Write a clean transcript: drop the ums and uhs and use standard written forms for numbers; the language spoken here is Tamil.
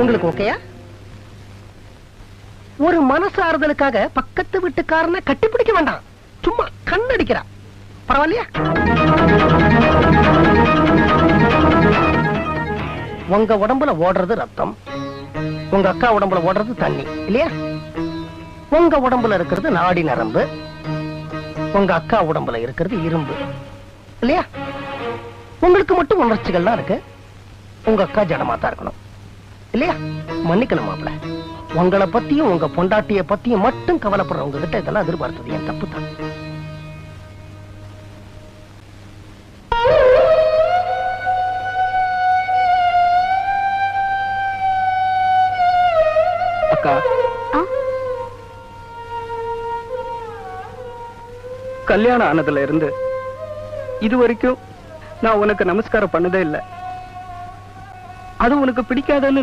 உங்களுக்கு ஓகேயா? ஒரு மனசு ஆறுதலுக்காக பக்கத்து வீட்டுக்காரனை கட்டிப்பிடிக்க வேண்டாம், சும்மா கண்ணடிக்கிறா. பரவாயில்லையா? உங்க உடம்புல ஓடுறது ரத்தம், உங்க அக்கா உடம்புல ஓடுறது தண்ணி இல்லையா? உங்க உடம்புல இருக்கிறது நாடி நரம்பு, உங்க அக்கா உடம்புல இருக்கிறது இரும்பு இல்லையா? உங்களுக்கு மட்டும் உணர்ச்சிகள்லாம் இருக்கு, உங்க அக்கா ஜடமா தான் இருக்கணும் இல்லையா? மன்னிக்கணும் மாப்பிள, உங்களை பத்தியும் உங்க பொண்டாட்டிய பத்தியும் மட்டும் கவலைப்படுறவங்க கிட்ட இதெல்லாம் எதிர்பார்த்தது என் தப்பு தான். அக்கா, கல்யாணம் ஆனதுல இருந்து இது வரைக்கும் நான் உனக்கு நமஸ்காரம் பண்ணதே இல்லை. அது உனக்கு பிடிக்காதுன்னு